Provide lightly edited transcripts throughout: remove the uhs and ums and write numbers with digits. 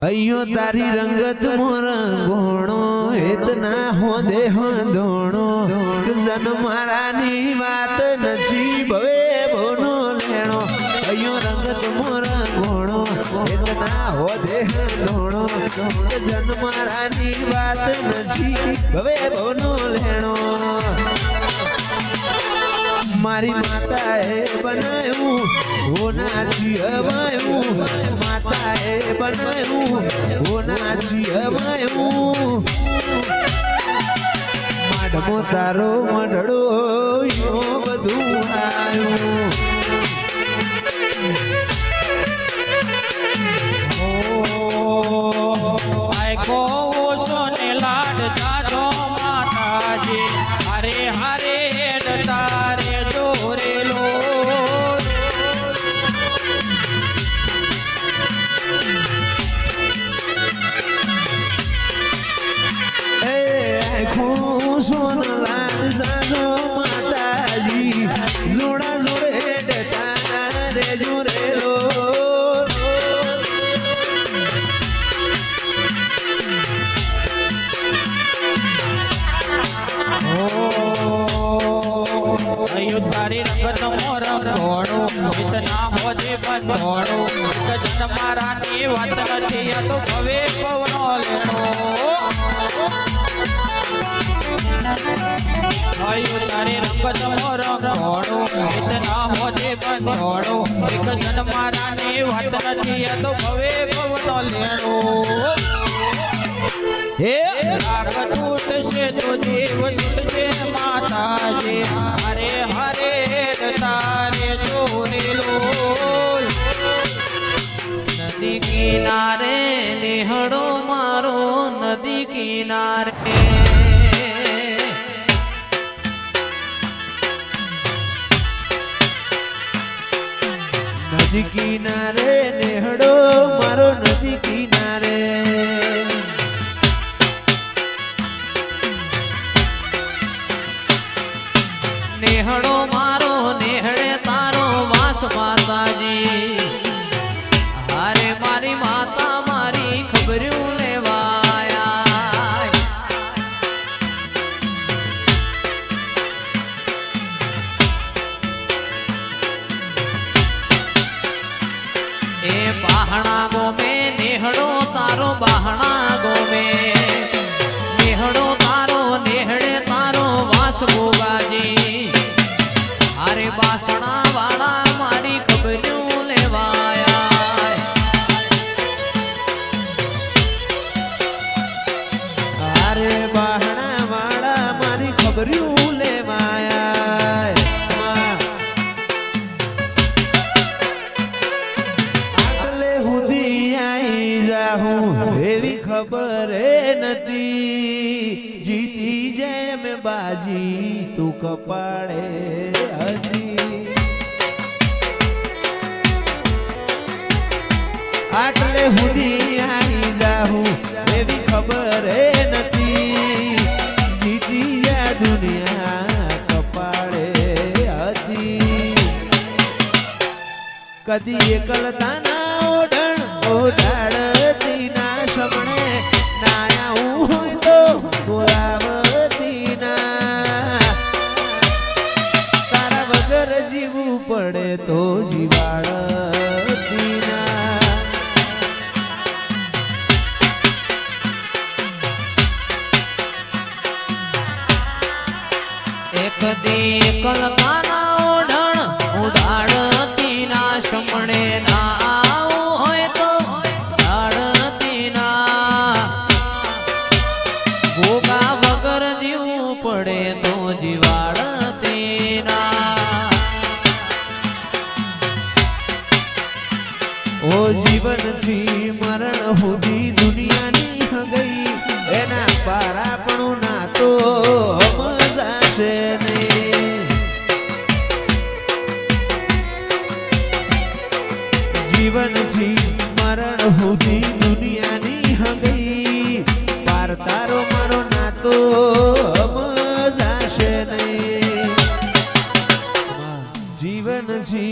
अयो तारी रंगत मोर गोणो इतना हो देह दोणो जन मारानी बात नची भवे बोनो लेणो अयो रंगत मोर गोणो इतना हो देह दोणो जन मारानी बात नची भवे बोनो लेणो मारी माताए बनायू वो नाची हमायू माताए बनायू वो नाची हमायू माडमो तारो मडड़ो यो बधु आयू आय को सोने लाड जाजो माताजी हरे हरे तारे जोरे लो सोन लाल जाजो माताजी जोड़ा जोड़े तारे जोरे लो अयो तारी रंगत मोर घोड़ो इतना मोजे बंधोड़ो जन मारा ने वात नथी या तो भवे पवनो लेणो अयो तारी रंगत मोर घोड़ो इतना मोजे बंधोड़ो जन मारा ने वात नथी या तो भवे पवनो लेणो हे राग टूट से तो देव टूट से माता जी हरे हरे तारे जोरे लोल नदी किनारे निहड़ो मारो नदी किनारे नदी किनारे नेहड़ो मारो नदी किनारे नेहड़ो मारो नेहड़े तारो वास माताजी हारे मारी माता मारी खबरूं लेवाया ए बाहना गो में नेहड़ो तारो बाहना गो में नेहड़ो तारो नेहड़े तारो वास गोगाजी अरे बासणा वाला मारी खबरूं लेवाया अरे बाहना वाला मारी खबरूं लेवाया आटले हुदी आई जाहूं एवी खबर नथी जीती जय में बाजी तू कपाड़े हदी आटले हुदी आई जाहूं एवी खबर नथी जीती या दुनिया कपाड़े हदी कदी एकलता ना ओढण ओढाड़ती ना समणे नाया होय तो बोलावती ना तारा वगर जीवू पड़े तो जीवाड़ती ना एक दी एकलता ना ओढण उडाड़ती ना समणे ना होय तो डाड़ती ना भोगा वगर जीवू पड़े तो जीवाड़ती ना ओ जीवन थी मरण हुदी दुनिया नी हगई एना पारापणु ना तो मजा से ने जीवन थी मरण हुदी दुनिया नी हगई पार तारो मारो ना तो मजा से ने जीवन थी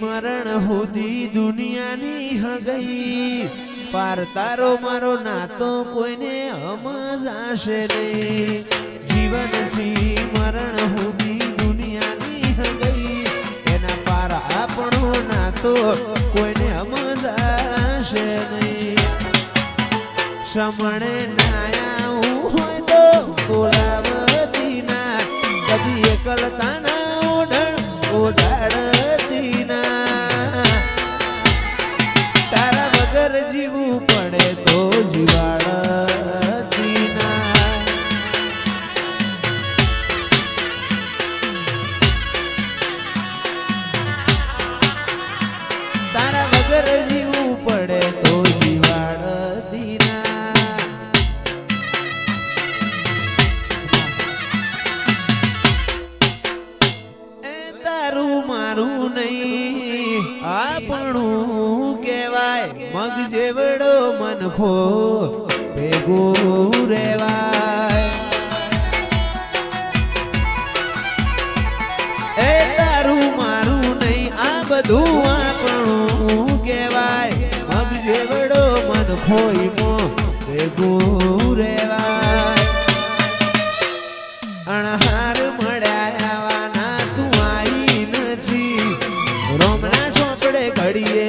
मरण हुदी दुनिया नी हगई પાર તારો મારો નાતો કોઈને સમજાશે નહીં જીવનથી મરણ સુધી દુનિયાની હગઈ એના પાર આપણો નાતો કોઈને સમજાશે નહીં સમણે નાયા હોય તો બોલાવતી ના કદી એકલતા ના ઓઢણ ઓઢાડતી ના તારા વગર જીવવું પડે તો જીવાડતી ના તારા વગર જીવવું પડે તો જીવાડતી ના મારું નહીં આપણું કહેવાય મગ જેવડો મનખો ભેગો રેવાય એ તારું મારું નહીં આ બધું આપણું કહેવાય મગ જેવડો મનખો ભેગો રેવાય અણહાર મળ્યા રોમના ચોપડે ઘડીએ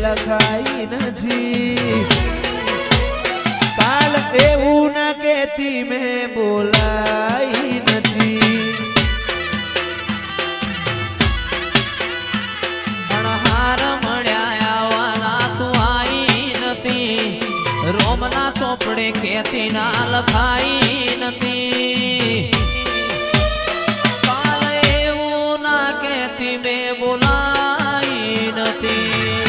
લખાઈ નથી કાલ એવું ના કેતી મેં બોલાઈ નથી અણહાર મળ્યા આવવાના તું આઈ નથી રોમના ચોપડે કેતી ના લખાઈ નથી કાલ એવું ના કેતી મેં બોલાઈ નથી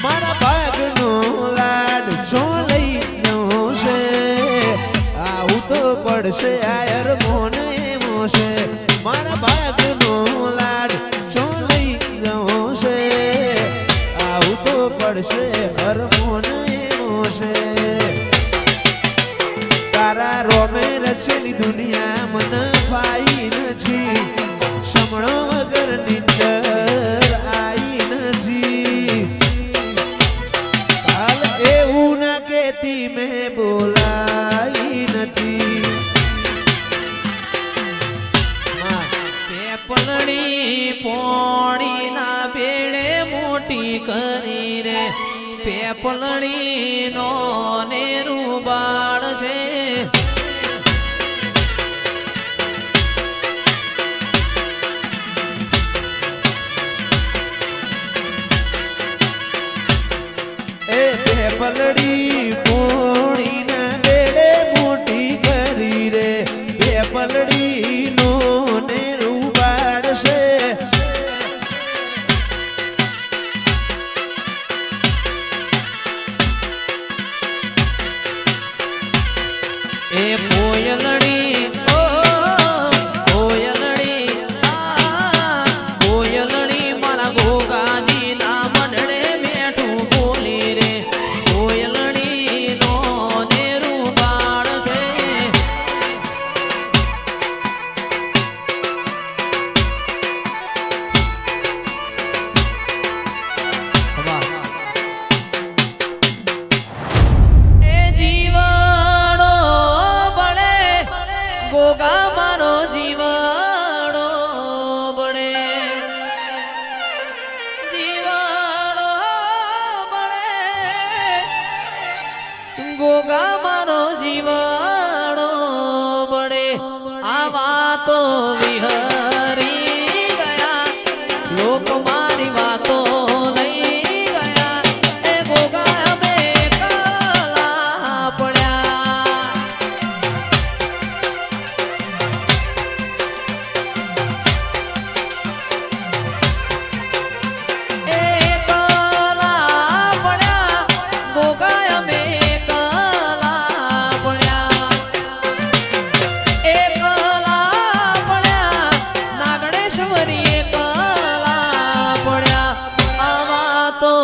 મારા ભાગનો લાડ શું લઈ ગયો છે આવું તો પડશે આયર મોને મોશે મારા ભાગનો લાડ શું લઈ ગયો છે આવું તો પડશે હર મોને મોશે તારા રોમે રચેલી દુનિયા મને ફાઈ નથી સમણો વગર નિંદર આઈ નથી કાલ એવું ના કેતી મેં બોલાઈ નથી પેપલડી પોણી ના બેડે મોટી કરી રે પેપલડી નો નેરું બાળ છે પલડી પોણી ના બેડે મોટી કરી રે બે પલડી નો ને રૂબાડશે એ કોયલડી કોયલડી કોયલડી મારા ગોગાની ના મંડળે બેઠું બોલી રે કોયલડી નો નેરું બાળ છે એ જીવડો બળે ગોગા મારો જીવડો બળે જીવડો બળે ગોગા મારો જીવડો બળે આ વાતો વિહરી ગયા લોક મારી વાતો લઈ ગયા એ ગોગા અમે એકલા પડ્યા એકલા પડ્યા ગોગા અમે એકલા પડ્યા નાગણેશ્વરી એકલા પડ્યા આવા તો